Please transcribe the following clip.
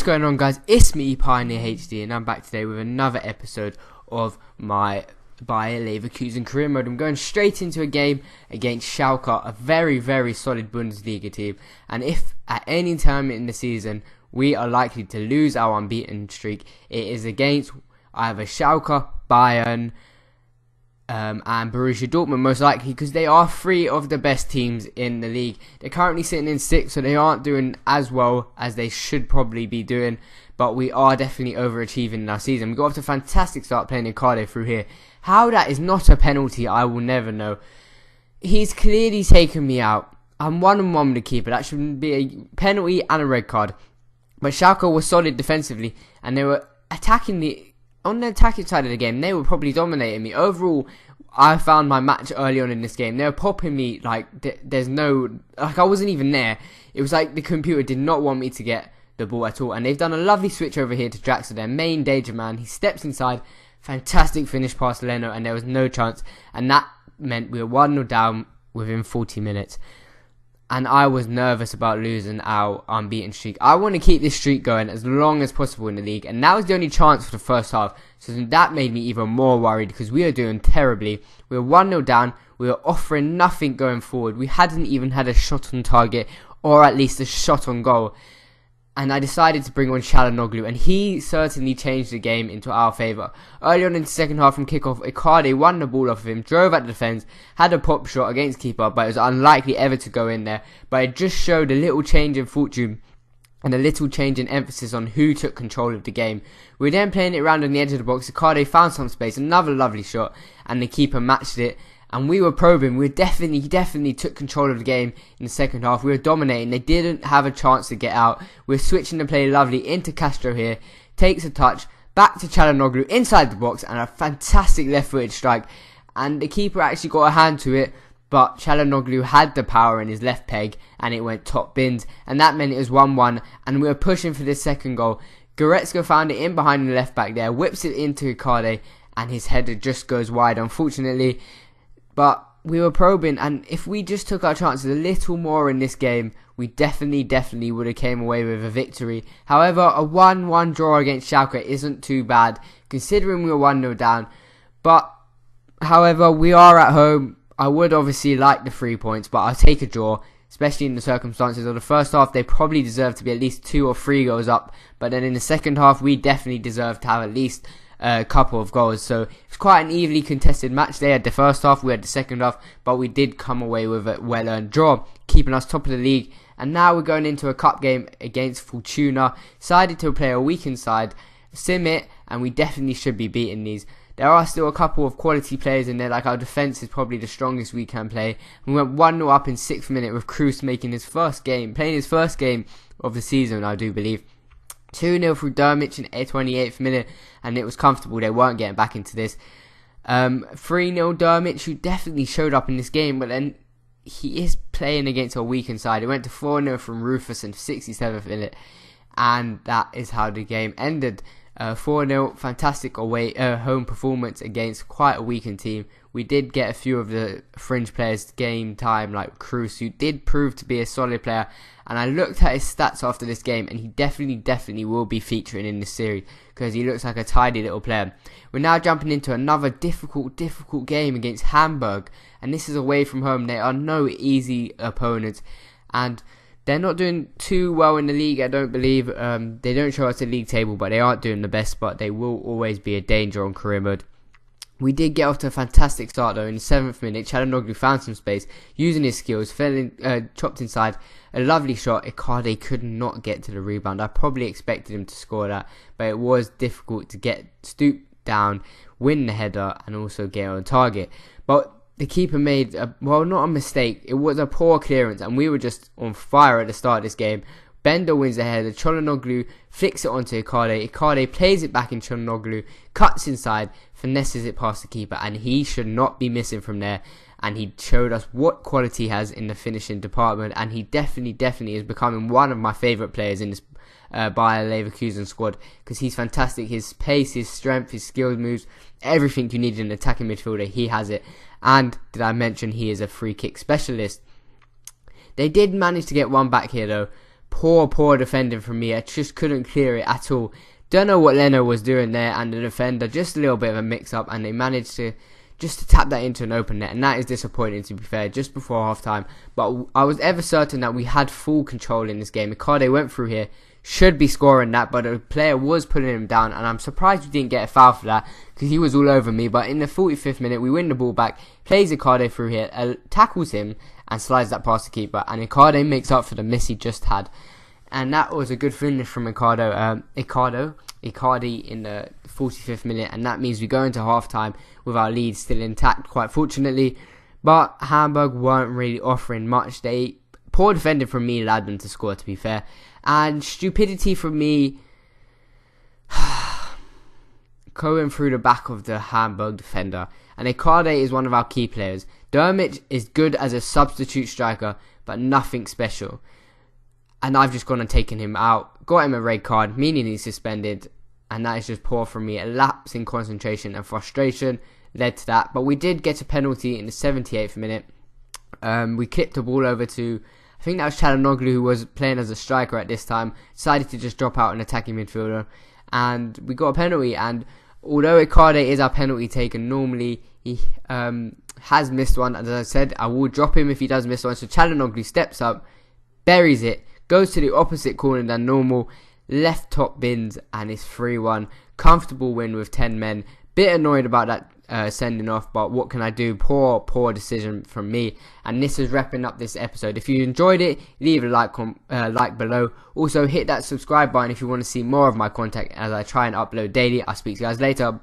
going on, guys? It's me, PioneerHD, and I'm back today with another episode of my Bayer Leverkusen career mode. I'm going straight into a game against Schalke, a very, very solid Bundesliga team. And if at any time in the season we are likely to lose our unbeaten streak, it is against either Schalke, Bayern, and Borussia Dortmund, most likely, because they are three of the best teams in the league. They're currently sitting in 6th, so they aren't doing as well as they should probably be doing, but we are definitely overachieving in our season. We got off to a fantastic start playing Icardi through here. How that is not a penalty, I will never know. He's clearly taken me out. I'm 1-on-1 with the keeper. That should be a penalty and a red card. But Schalke was solid defensively, and they were attacking on the attacking side of the game. They were probably dominating me. Overall, I found my match early on in this game. They were popping me like there's no, like I wasn't even there. It was like the computer did not want me to get the ball at all. And they've done a lovely switch over here to Draxler, their main danger man. He steps inside, fantastic finish past Leno, and there was no chance. And that meant we were 1-0 down within 40 minutes. And I was nervous about losing our unbeaten streak. I want to keep this streak going as long as possible in the league. And that was the only chance for the first half. So that made me even more worried because we were doing terribly. We were 1-0 down. We were offering nothing going forward. We hadn't even had a shot on target or at least a shot on goal. And I decided to bring on Çalhanoğlu, and he certainly changed the game into our favour. Early on in the second half from kickoff, Icardi won the ball off of him, drove at the defence, had a pop shot against keeper, but it was unlikely ever to go in there. But it just showed a little change in fortune and a little change in emphasis on who took control of the game. We were then playing it around on the edge of the box. Icardi found some space, another lovely shot, and the keeper matched it. And we were probing. We definitely took control of the game in the second half. We were dominating. They didn't have a chance to get out. We're switching the play lovely into Castro here. Takes a touch. Back to Çalhanoğlu inside the box. And a fantastic left-footed strike. And the keeper actually got a hand to it. But Çalhanoğlu had the power in his left peg. And it went top bins. And that meant it was 1-1. And we were pushing for this second goal. Goretzka found it in behind the left back there. Whips it into Icardi. And his header just goes wide, unfortunately. But we were probing, and if we just took our chances a little more in this game, we definitely would have came away with a victory. However, a 1-1 draw against Schalke isn't too bad, considering we were 1-0 down. But, however, we are at home. I would obviously like the 3 points, but I'll take a draw, especially in the circumstances of the first half. They probably deserve to be at least 2 or 3 goals up, but then in the second half, we definitely deserve to have at least a couple of goals. So it's quite an evenly contested match. They had the first half, we had the second half, but we did come away with a well-earned draw, keeping us top of the league. And now we're going into a cup game against Fortuna. Decided to play a weakened side, sim it, and we definitely should be beating these. There are still a couple of quality players in there, like our defence is probably the strongest we can play. We went 1-0 up in 6th minute with Cruz making his first game, playing his first game of the season, I do believe. 2-0 through Dermich in the 28th minute, and it was comfortable. They weren't getting back into this. 3-0 Dermich, who definitely showed up in this game, but then he is playing against a weakened side. It went to 4-0 from Rufus in the 67th minute, and that is how the game ended. 4-0, fantastic away home performance against quite a weakened team. We did get a few of the fringe players game time, like Cruz, who did prove to be a solid player. And I looked at his stats after this game, and he definitely will be featuring in this series because he looks like a tidy little player. We're now jumping into another difficult game against Hamburg, and this is away from home. They are no easy opponents, and they're not doing too well in the league, I don't believe. They don't show us the league table, but they aren't doing the best, but they will always be a danger on career mode. We did get off to a fantastic start though. In the 7th minute, Çalhanoğlu found some space, using his skills, chopped inside, a lovely shot. Icardi could not get to the rebound. I probably expected him to score that, but it was difficult to stoop down, win the header, and also get on target. But the keeper made, not a mistake, it was a poor clearance, and we were just on fire at the start of this game. Bender wins the header, Çalhanoğlu flicks it onto Icardi. Icardi plays it back in Çalhanoğlu, cuts inside, finesses it past the keeper, and he should not be missing from there. And he showed us what quality he has in the finishing department, and he definitely is becoming one of my favourite players in this Bayer Leverkusen squad, because he's fantastic. His pace, his strength, his skilled moves, everything you need in an attacking midfielder, he has it. And did I mention he is a free kick specialist? They did manage to get one back here though. poor defending from me. I just couldn't clear it at all. Don't know what Leno was doing there, and the defender, just a little bit of a mix-up, and they managed to tap that into an open net, and that is disappointing, to be fair, just before half-time. But I was ever certain that we had full control in this game. Icardi went through here, should be scoring that, but the player was pulling him down, and I'm surprised we didn't get a foul for that, because he was all over me. But in the 45th minute, we win the ball back, plays Icardi through here, tackles him, and slides that past the keeper, and Icardi makes up for the miss he just had. And that was a good finish from Icardi in the 45th minute, and that means we go into half-time with our lead still intact, quite fortunately. But Hamburg weren't really offering much. Poor defending from me allowed them to score, to be fair, and stupidity from me going through the back of the Hamburg defender. And Icardi is one of our key players. Dermot is good as a substitute striker, but nothing special. And I've just gone and taken him out, got him a red card, meaning he's suspended, and that is just poor from me. A lapse in concentration and frustration led to that, but we did get a penalty in the 78th minute. We clipped the ball over to, I think that was Çalhanoğlu, who was playing as a striker at this time, decided to just drop out an attacking midfielder, and we got a penalty. And although Icardi is our penalty taker, normally he has missed one. As I said, I will drop him if he does miss one. So Çalhanoğlu steps up, buries it, goes to the opposite corner than normal, left top bins, and it's 3-1. Comfortable win with 10 men. Bit annoyed about that sending off, but what can I do? Poor decision from me. And this is wrapping up this episode. If you enjoyed it, leave a like below. Also hit that subscribe button if you want to see more of my content as I try and upload daily. I'll speak to you guys later.